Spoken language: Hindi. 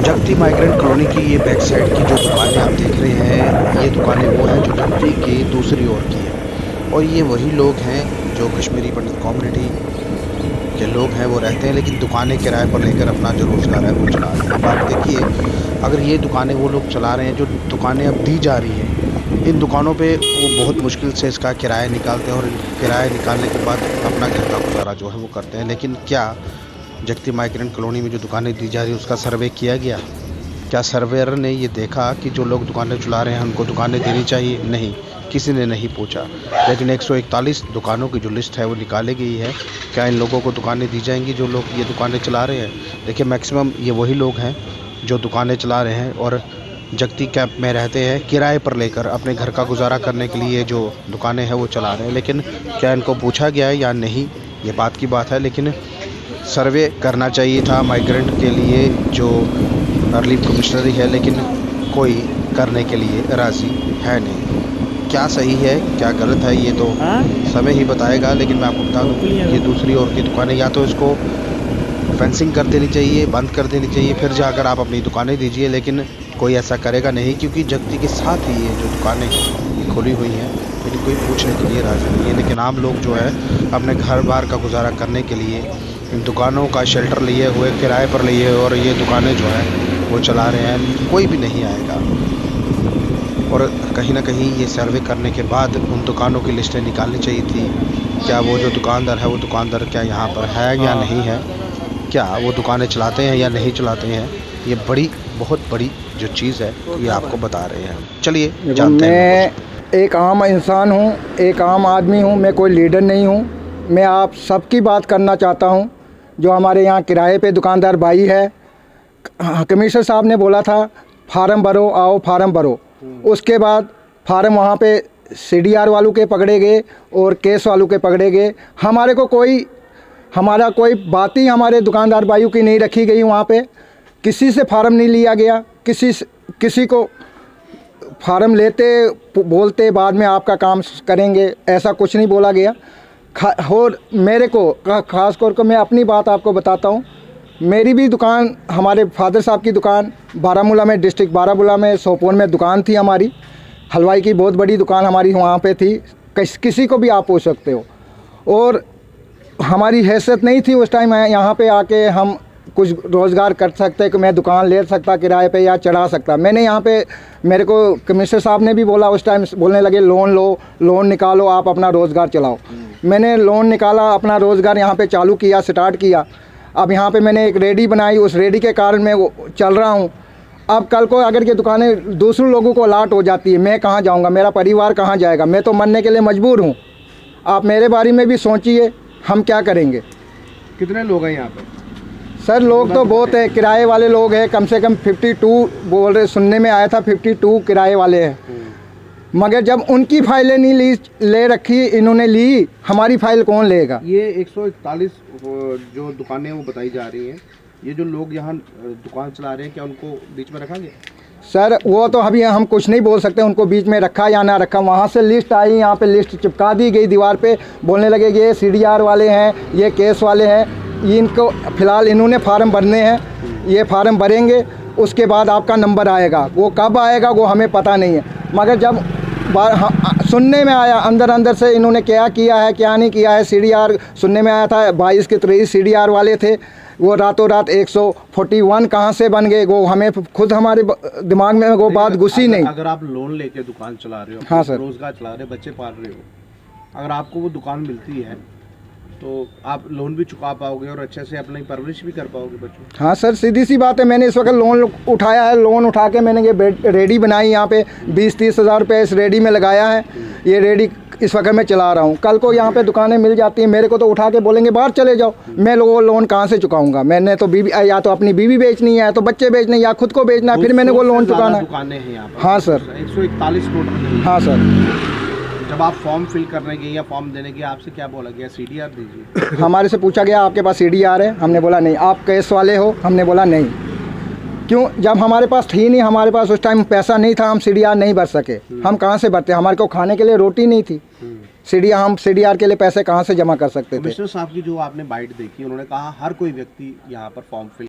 जगती माइग्रेंट कॉलोनी की ये बैक साइड की जो दुकानें आप देख रहे हैं, ये दुकानें वो हैं जो जगती की दूसरी ओर की है। और ये वही लोग हैं जो कश्मीरी पंडित कम्युनिटी के लोग हैं, वो रहते हैं, लेकिन दुकानें किराए पर लेकर अपना जो रोज़गार है वो चला रहे हैं। अब आप देखिए, अगर ये दुकानें वो लोग चला रहे हैं, जो दुकानें अब दी जा रही हैं, इन दुकानों पे वो बहुत मुश्किल से इसका किराया निकालते हैं और किराया निकालने के बाद अपना घर का गुजारा जो है वो करते हैं। लेकिन क्या जगती माइग्रेंट कॉलोनी में जो दुकानें दी जा रही है उसका सर्वे किया गया? क्या सर्वेयर ने ये देखा कि जो लोग दुकानें चला रहे हैं उनको दुकानें देनी चाहिए? नहीं, किसी ने नहीं पूछा। लेकिन 141 दुकानों की जो लिस्ट है वो निकाली गई है। क्या इन लोगों को दुकानें दी जाएंगी जो लोग ये दुकानें चला रहे हैं? देखिए, मैक्सिमम ये वही लोग हैं जो दुकानें चला रहे हैं और जगती कैंप में रहते हैं, किराए पर लेकर अपने घर का गुजारा करने के लिए जो दुकानें हैं वो चला रहे हैं। लेकिन क्या इनको पूछा गया है या नहीं, ये बात की बात है। लेकिन सर्वे करना चाहिए था माइग्रेंट के लिए जो रिलीफ कमिश्नरी है, लेकिन कोई करने के लिए राज़ी है नहीं। क्या सही है क्या गलत है ये तो समय ही बताएगा। लेकिन मैं आपको बता दूँ, ये दूसरी ओर की दुकानें या तो इसको फेंसिंग कर देनी चाहिए, बंद कर देनी चाहिए, फिर जाकर आप अपनी दुकानें दीजिए। लेकिन कोई ऐसा करेगा नहीं, क्योंकि जगती के साथ ही ये जो दुकानें ये खुली हुई हैं, लेकिन कोई पूछने के लिए राज़ी नहीं है। लेकिन आम लोग जो है अपने घर बार का गुजारा करने के लिए इन दुकानों का शेल्टर लिए हुए, किराए पर लिए हुए, और ये दुकानें जो हैं वो चला रहे हैं। कोई भी नहीं आएगा। और कहीं ना कहीं ये सर्वे करने के बाद उन दुकानों की लिस्टें निकालनी चाहिए थी। क्या वो जो दुकानदार है वो दुकानदार क्या यहाँ पर है या नहीं है, क्या वो दुकानें चलाते हैं या नहीं चलाते हैं, ये बहुत बड़ी जो चीज़ है ये आपको बता रहे हैं। चलिए जानते हैं। मैं एक आम इंसान हूँ, एक आम आदमी हूँ, मैं कोई लीडर नहीं हूँ। मैं आप सबकी बात करना चाहता हूँ। जो हमारे यहाँ किराए पे दुकानदार भाई है, कमिश्नर साहब ने बोला था फार्म भरो, आओ फार्म भरो। उसके बाद फार्म वहाँ पे सीडीआर वालों के पकड़े गए और केस वालों के पकड़े गए। हमारा कोई बात ही हमारे दुकानदार भाइयों की नहीं रखी गई। वहाँ पे किसी से फार्म नहीं लिया गया। किसी को फार्म लेते बोलते बाद में आपका काम करेंगे, ऐसा कुछ नहीं बोला गया। और मेरे को ख़ास तौर पर मैं अपनी बात आपको बताता हूँ। मेरी भी दुकान, हमारे फादर साहब की दुकान बारामूला में, डिस्ट्रिक्ट बारामूला में सोपोर में दुकान थी हमारी। हलवाई की बहुत बड़ी दुकान हमारी वहाँ पे थी। किसी को भी आप पूछ सकते हो। और हमारी हैसियत नहीं थी उस टाइम यहाँ पे आके हम कुछ रोज़गार कर सकते कि मैं दुकान ले सकता किराए पे या चढ़ा सकता। मैंने यहाँ पे, मेरे को कमिश्नर साहब ने भी बोला उस टाइम, बोलने लगे लोन लो, लोन निकालो, आप अपना रोज़गार चलाओ। मैंने लोन निकाला, अपना रोज़गार यहाँ पे चालू किया, स्टार्ट किया। अब यहाँ पे मैंने एक रेडी बनाई, उस रेडी के कारण मैं चल रहा हूँ। अब कल को अगर ये दुकानें दूसरे लोगों को अलाट हो जाती है, मैं कहाँ जाऊँगा, मेरा परिवार कहाँ जाएगा? मैं तो मरने के लिए मजबूर हूँ। आप मेरे बारे में भी सोचिए, हम क्या करेंगे। कितने लोग हैं यहाँ पे? सर लोग तो बहुत है, किराए वाले लोग हैं, कम से कम 52 बोल रहे, सुनने में आया था 52 किराए वाले हैं। मगर जब उनकी फाइलें नहीं ले रखी, इन्होंने ली, हमारी फाइल कौन लेगा? ये 141 जो दुकानें वो बताई जा रही हैं, ये जो लोग यहाँ दुकान चला रहे हैं, क्या उनको बीच में रखा गया? सर वो तो अभी हम कुछ नहीं बोल सकते उनको बीच में रखा या ना रखा। वहाँ से लिस्ट आई, यहाँ पे लिस्ट चिपका दी गई दीवार पे, बोलने लगे ये सीडीआर वाले हैं, ये केस वाले हैं, इनको फ़िलहाल इन्होंने फार्म भरने हैं, ये फार्म भरेंगे, उसके बाद आपका नंबर आएगा। वो कब आएगा वो हमें पता नहीं है। मगर जब सुनने में आया अंदर से इन्होंने क्या किया है क्या नहीं किया है, सीडीआर सुनने में आया था 22 के 23 सीडीआर वाले थे, वो रातों रात 141 कहाँ से बन गए, वो हमें खुद हमारे दिमाग में वो बात घुसी नहीं। अगर आप लोन लेके दुकान चला रहे हो, हाँ सर, रोजगार चला रहे हो, बच्चे पाल रहे हो, अगर आपको वो दुकान मिलती है तो आप लोन भी चुका पाओगे और अच्छे से अपनी परवरिश भी कर पाओगे बच्चों। हाँ सर, सीधी सी बात है। मैंने इस वक्त लोन उठाया है, लोन उठा के मैंने ये रेडी बनाई, यहाँ पे 20-30 हज़ार रुपये इस रेडी में लगाया है। ये रेडी इस वक्त मैं चला रहा हूँ। कल को यहाँ पे दुकानें मिल जाती हैं, मेरे को तो उठा के बोलेंगे बाहर चले जाओ, मैं लोन कहाँ से चुकाऊँगा? मैंने तो बीवी, या तो अपनी बीवी बेचनी है, या तो बच्चे बेचने, या खुद को बेचना, फिर मैंने वो लोन चुकाना है। हाँ सर, 141 टोटल। हाँ सर। जब आप फॉर्म फिल करने गए या फॉर्म देने गए, आपसे क्या बोला गया? सीडीआर दीजिए। हमारे से पूछा गया आपके पास सीडीआर है, हमने बोला नहीं। आप केस वाले हो, हमने बोला नहीं। क्यों? जब हमारे पास थी नहीं, हमारे पास उस टाइम पैसा नहीं था, हम सीडीआर नहीं भर सके। हम कहाँ से भरते? हमारे को खाने के लिए रोटी नहीं थी। हम सीडीआर के लिए पैसे कहाँ से जमा कर सकते थे? कमिश्नर साहब की जो आपने बाइट देखी, उन्होंने कहा हर कोई व्यक्ति यहाँ पर फॉर्म फिल